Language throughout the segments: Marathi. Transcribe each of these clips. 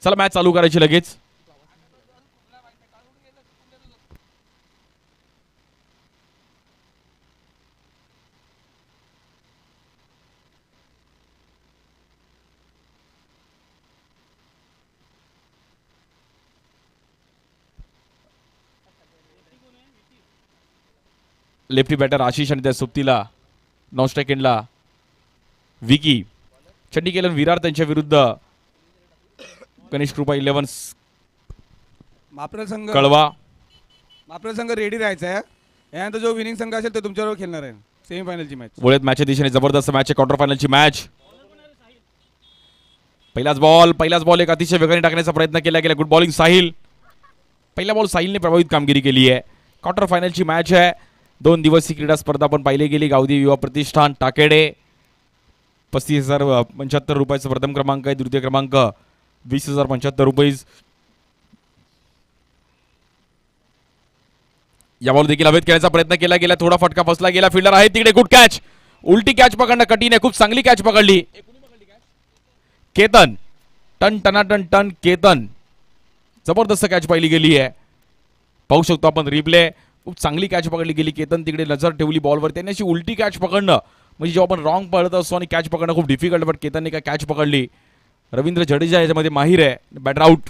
चला मॅच चालू करायची लगेच. लेफ्टी बॅटर आशिष आणि त्या सुप्तीला नॉन स्ट्राईक एंडला विकी. चंडी केलन विरार त्यांच्या विरुद्ध गणेश कृपा 11 माप्रेल संघ कळवा. संघ रेडी राहायचा आहे. यानंतर जो विनिंग संघ असेल तो तुमच्याबरोबर खेळणार आहे सेमीफायनलची मॅच. वळत मॅचच्या दिशेने जबरदस्त मॅच आहे. क्वार्टर फायनलची मॅच. पहिलाच बॉल एक अतिशय वेगाने टाकण्याचा प्रयत्न केला गेला. Good bowling Sahil. पहिला बॉल साहिलने प्रभावित कामगिरी केली आहे. क्वार्टर फायनलची मॅच आहे. 2 दिवसीय क्रीडा स्पर्धा पण पाहिली गेली. गावदेवी युवा प्रतिष्ठान टाकेडे 35,075 रुपयाचा प्रथम क्रमांक आहे. द्वितीय क्रमांक 20,075 रुपये. या बॉल देखील हवेत खेळण्याचा प्रयत्न केला गेला. थोडा फटका फसला गेला. फिल्डर आहे तिकडे. Good catch. उलटी कॅच पकडणं कठीण आहे. खूप चांगली कॅच पकडली केतन. टन टनाटन टन केतन. जबरदस्त कॅच पाहिली गेली आहे. पाहू शकतो आपण रिप्ले. खूप चांगली कॅच पकडली गेली. केतन तिकडे नजर ठेवली बॉलवर. त्यांनी अशी उलटी कॅच पकडणं म्हणजे जेव्हा आपण रॉंग पळत असतो आणि कॅच पकडणं खूप डिफिकल्ट. बट केतनने काय कॅच पकडली. रवींद्र जडेजा याच्यामध्ये माहीर आहे. Batter out.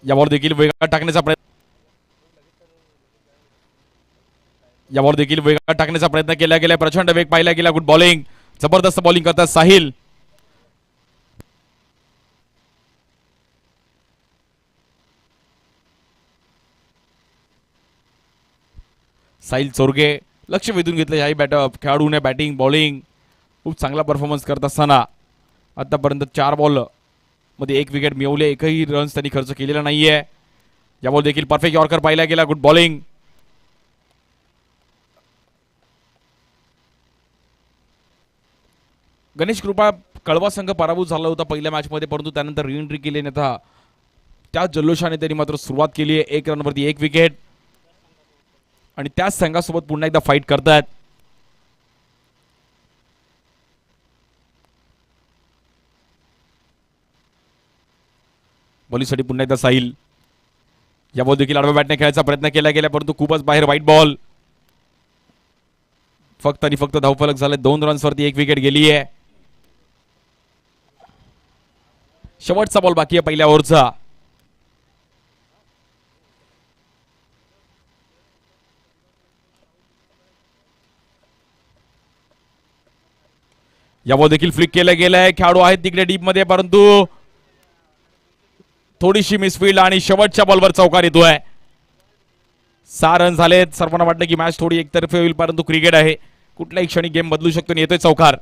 या बॉल देखील वेगळा टाकण्याचा प्रयत्न केला गेला. प्रचंड वेग पाहिला गेला. Good bowling. जबरदस्त बॉलिंग करतात साहिल. साहिल चोरगे लक्ष वेधून घेतलं याही खेळाडूने. बॅटिंग बॉलिंग खूप चांगला परफॉर्मन्स करत असताना आतापर्यंत 4 बॉल मध्ये 1 विकेट मिळवले. एकही रन्स त्यांनी खर्च केलेला नाहीये. या बॉल देखील परफेक्ट यॉर्कर पाहिला गेला. Good bowling. गणेश कृपा कळवा संघ पराभूत झाला होता पहिल्या मॅच मध्ये, परंतु त्यानंतर री-एंट्री केली नाही. त्याच जल्लोषाने त्यांनी मात्र सुरुवात केली आहे. 1 रनवरती 1 विकेट आणि त्याच संघासोबत पुन्हा एकदा फाईट करतात. बॉलिंगसाठी पुन्हा एकदा साहिल. या बॉल देखील आडव्या बॅटने खेळायचा प्रयत्न केला गेला, परंतु खूपच बाहेर. White ball. फक्त आणि फक्त धावफलक झाले. 2 रन्सवरती 1 विकेट गेली आहे. शेवटचा बॉल बाकी आहे पहिल्या ओव्हरचा. या बॉल देखील फ्लिक केलं गेलंय. खेळाडू आहेत तिकडे डीप मध्ये, परंतु थोडीशी मिसफील्ड आणि शेवटच्या बॉलवर चौकार येतोय. 6 रन झालेत. सर्वांना वाटलं की मॅच थोडी एकतर्फी होईल, परंतु क्रिकेट आहे, कुठल्याही क्षणी गेम बदलू शकतो. येतोय चौकार.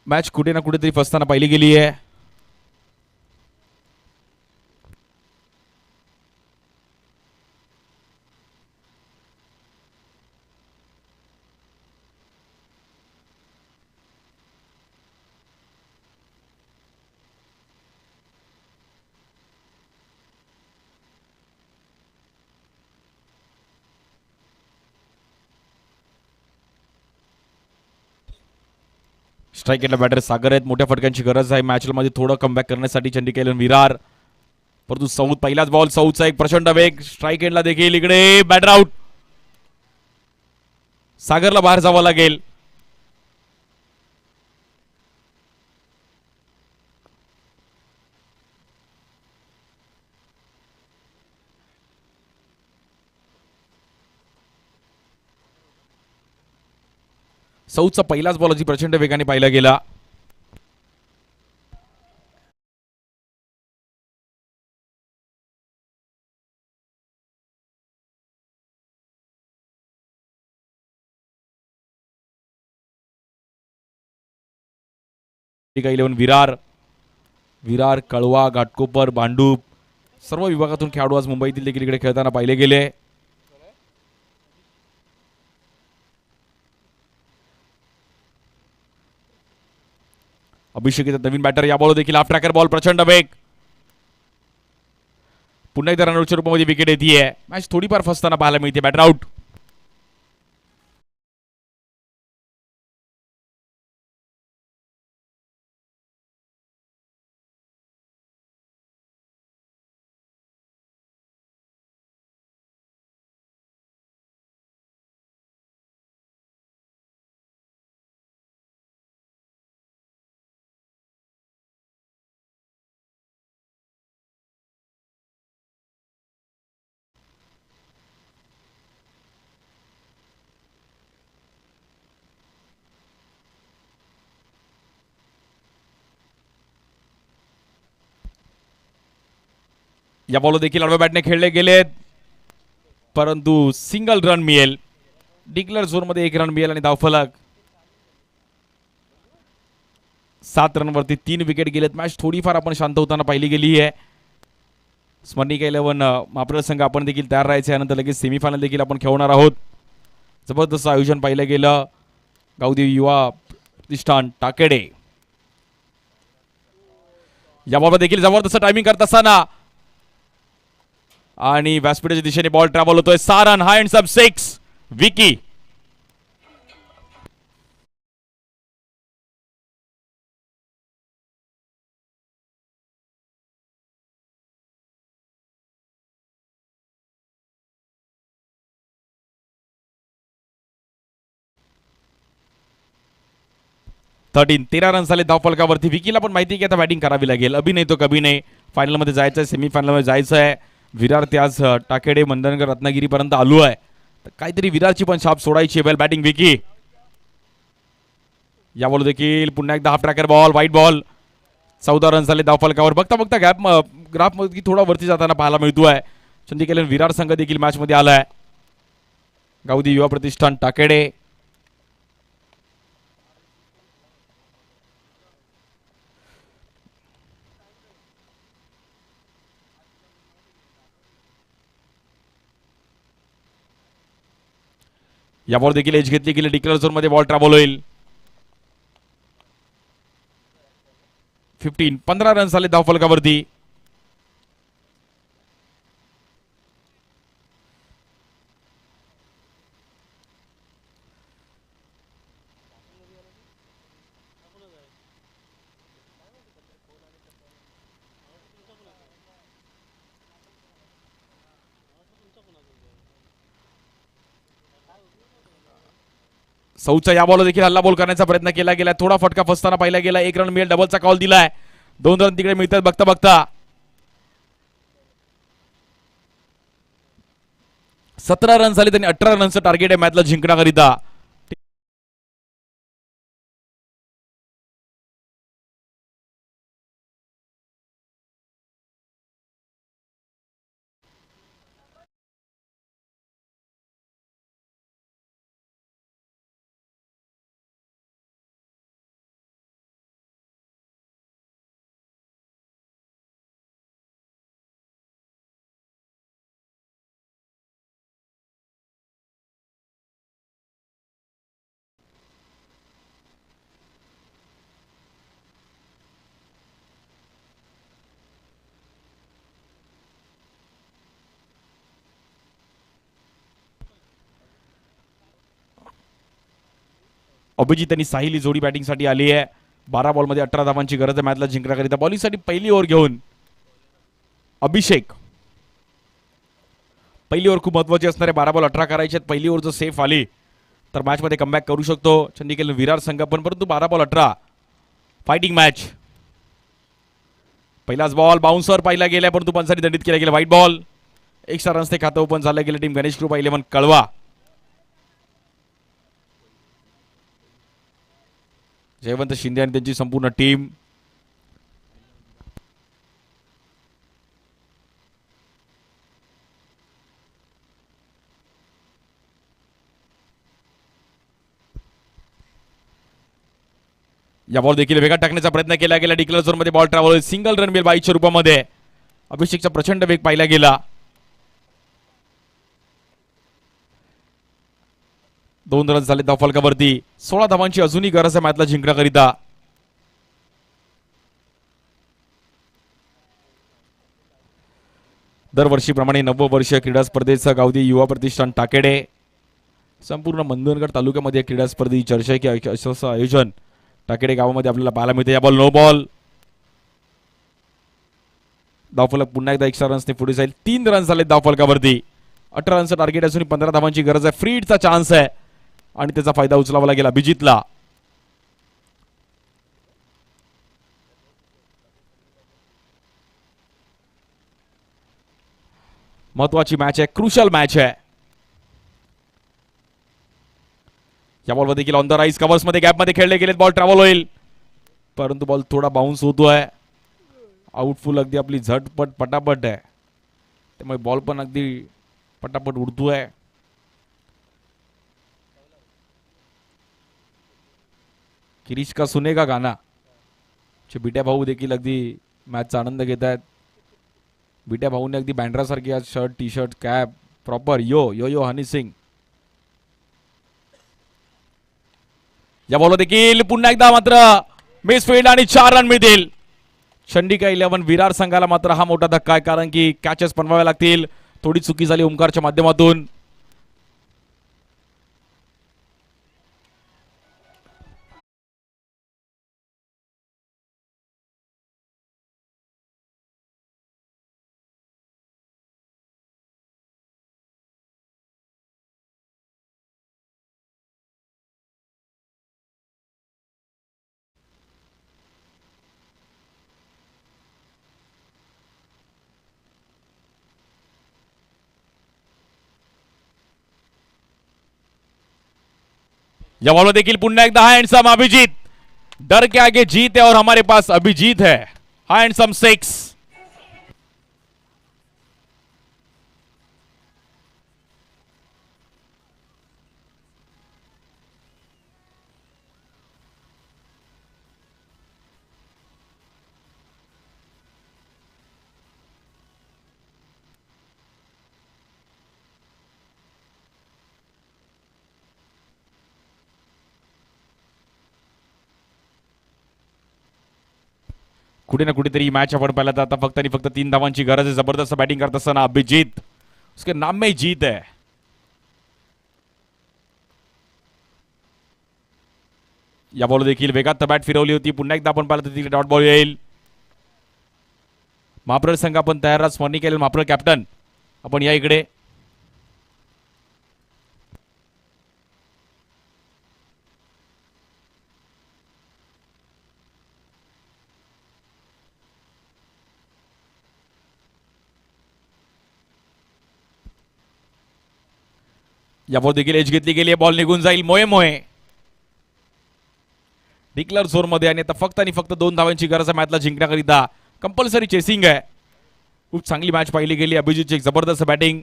मॅच कुठे ना कुठेतरी फसताना पाहिली गेली आहे. स्ट्राईक एंडला बॅटर सागर आहेत. मोठ्या फटक्यांची गरज आहे मॅचला मध्ये थोडं कमबॅक करण्यासाठी. चंडी केलन विरार, परंतु सौद पहिलाच बॉल. सौदचा एक प्रचंड वेग. स्ट्राईक एंडला देखील इकडे बॅटर आउट. सागरला बाहेर जावं लागेल. सौदचा पहिलाच बॉल अशी प्रचंड वेगाने पाहिला गेला. विरार, कळवा, घाटकोपर, भांडूप सर्व विभागातून खेळाडू आज मुंबईतील देखील इकडे खेळताना पाहिले गेले. अभिषेक नवीन बॅटर, या बॉल देखील हाफ ट्रॅकर बॉल, प्रचंड वेग. पुन्हा एकदा रनआउटच्या रूपामध्ये विकेट येते. मॅच थोडीफार फसताना पाहायला मिळते. Batter out. या बॉल देखील आडव्या बॅटने खेळले गेलेत, परंतु सिंगल रन मिळेल. डिक्लेअर झोनमध्ये 1 रन मिळेल आणि धावफलक. 7 रनवरती 3 विकेट गेलेत. मॅच थोडीफार आपण शांत होताना पाहिली गेली आहे. स्मरणिका 11 महाप्रसाद संघ आपण देखील तयार राहायचे. यानंतर लगेच सेमीफायनल देखील आपण खेळणार आहोत. जबरदस्त आयोजन पाहिलं गेलं. गावदेवी युवा प्रतिष्ठान टाकेडे. या बॉलवर देखील जबरदस्त टायमिंग करत असताना आणि व्यासपीठाच्या दिशेने बॉल ट्रॅव्हल होतोय. 6 रन, हा एंड्स अप 6. विकी तेरा रन झाले धावफलकावरती. विकीला पण माहिती की आता बॅटिंग करावी लागेल. अभि नाही तो कभी नाही. फायनलमध्ये जायचं आहे, सेमीफायनलमध्ये जायचं आहे. विरार ते आज टाकेडे मंदनगर रत्नागिरीपर्यंत आलो आहे, तर काहीतरी विरारची पण छाप सोडायची. वेल बॅटिंग विकी. या बॉल देखील पुन्हा एकदा half tracker ball, white ball. 14 run झाले धावफलकावर. बघता बघता ग्राफ मध्ये थोडा वरती जाताना पाहायला मिळतोय. चंदीकेलन विरार संघ देखील मॅच मध्ये आलाय. गावदी युवा प्रतिष्ठान टाकेडे. या बॉल देखील एज घेतली गेली. डिक्लेअर झोन मध्ये बॉल ट्रॅव्हल होईल. 15 रन झाले धावफलकावरती. सौचा या बॉल देखील हल्ला बॉल करण्याचा प्रयत्न केला गेला. थोडा फटका फसताना पाहिला गेला. 1 रन मिळेल. डबलचा कॉल दिलाय. 2 रन तिकडे मिळतात बघता बघता. 17 रन झाले. त्यांनी 18 रनचं टार्गेट आहे मॅचला जिंकण्याकरिता. अभिजित आणि साहिल ही जोडी बॅटिंगसाठी आली आहे. 12 बॉलमध्ये 18 धावांची गरज आहे मॅचला जिंकण्याकरिता. बॉलिंगसाठी पहिली ओव्हर घेऊन अभिषेक. पहिली ओव्हर खूप महत्त्वाची असणार आहे. 12 बॉल 18 करायचे आहेत. पहिली ओव्हर जर सेफ आली तर मॅचमध्ये कमबॅक करू शकतो चंदीकेलन विरार संघ पण. परंतु 12 बॉल 18 फायटिंग मॅच. पहिलाच बॉल बाउन्सर पाहिला गेला, परंतु पंचांनी दंडित केला गेला. White ball. एक्स्ट्रा रन्स ते खातं ओपन झालं गेलं. टीम गणेश कृपा 11 कळवा. जयवंत शिंदे आणि त्यांची संपूर्ण टीम. या बॉल देखील वेगात टाकण्याचा प्रयत्न केला गेला. डिक्लेअर झोन मध्ये बॉल ट्रॅव्हल. सिंगल रन मिळेल 22च्या रूपामध्ये. अभिषेकचा प्रचंड वेग पाहिला गेला. 2 रन झाले धावफलकावरती. 16 धावांची अजूनही गरज आहे मॅचला जिंकण्याकरिता. दरवर्षीप्रमाणे 90 वर्षीय क्रीडा स्पर्धेचं गावदी युवा प्रतिष्ठान टाकेडे संपूर्ण मंदनगड तालुक्यामध्ये क्रीडा स्पर्धेची चर्चा आहे की असं आयोजन टाकेडे गावामध्ये आपल्याला पाहायला मिळते. या बॉल नो बॉल. धावफलक पुन्हा एकदा 100 रन्सने पुढे जाईल. 3 रन झाले धावफलकावरती. 18 रनचं टार्गेट असून 15 धावांची गरज आहे. फ्री हिटचा चान्स आहे आणि त्याचा फायदा उचलावा लागेल अभिजितला. महत्वाची मॅच आहे, क्रुशल मॅच आहे. या बॉलवर देखील ऑन द राईज कव्हर्स मध्ये गॅप मध्ये खेळले गेलेत. बॉल ट्रॅव्हल होईल परंतु बॉल थोडा बाउन्स होतोय. आउटफुल अगदी आपली झटपट पटापट आहे त्यामुळे बॉल पण अगदी पटापट उडतोय. किरीश का सुनेगा गाना चे बिट्या भाऊ देखील अगदी मॅचचा आनंद घेत आहेत. बिट्या भाऊने अगदी बँड्रासारखी आज shirt T shirt cap proper yo yo yo Honey Singh. या बॉल देखील पुन्हा एकदा मात्र मिसफील्ड आणि 4 रन मिळतील. चंडिका 11 विरार संघाला मात्र हा मोठा धक्का आहे कारण की कॅचेस बनवावे लागतील. थोडी चुकी झाली ओमकारच्या माध्यमातून. या बॉल देखील पुन्हा एकदा हा हँडसम अभिजीत. डर के आगे जीत है और हमारे पास अभिजीत है. हा हँडसम 6. कुठे ना कुठेतरी मॅच आपण पाहिला तर आता फक्त आणि फक्त 3 धावांची गरज आहे. जबरदस्त बॅटिंग करत असताना अभिजीत उसके नाम में ही जीत है. या बॉल देखील वेगात बॅट फिरवली होती. पुन्हा एकदा आपण पाहिलं तर तिथे डॉट बॉल येईल. महाप्रळ संघ आपण तयार राहा. स्मरणी केलेलं महाप्रळ कॅप्टन आपण या इकडे. या बॉल देखील एज घेतली गेली. बॉल निघून जाईल. मोये मोये डिक्लर झोन मध्ये आणि आता फक्त आणि फक्त 2 धावांची गरज आहे मॅचला जिंकण्याकरिता. कंपल्सरी चेसिंग आहे. खूप चांगली मॅच पाहिली गेली. अभिजितची एक जबरदस्त बॅटिंग.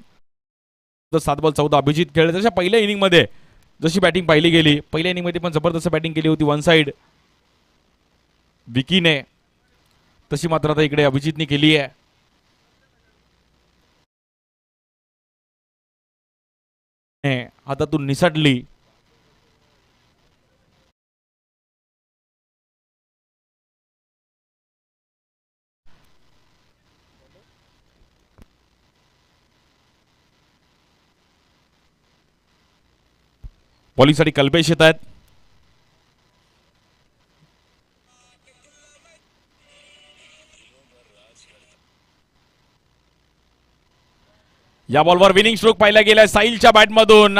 7 बॉल 14 अभिजित खेळले. तशा पहिल्या इनिंग मध्ये जशी बॅटिंग पाहिली गेली पहिल्या इनिंग मध्ये पण जबरदस्त बॅटिंग केली होती वन साइड विकीने. तशी मात्र आता इकडे अभिजितने केली आहे. हातातून निसटली. बॉलिंगसाठी कल्पेश येत आहेत. या बॉलवर विनिंग स्ट्रोक पाहिला गेलाय साहिलच्या बॅटमधून.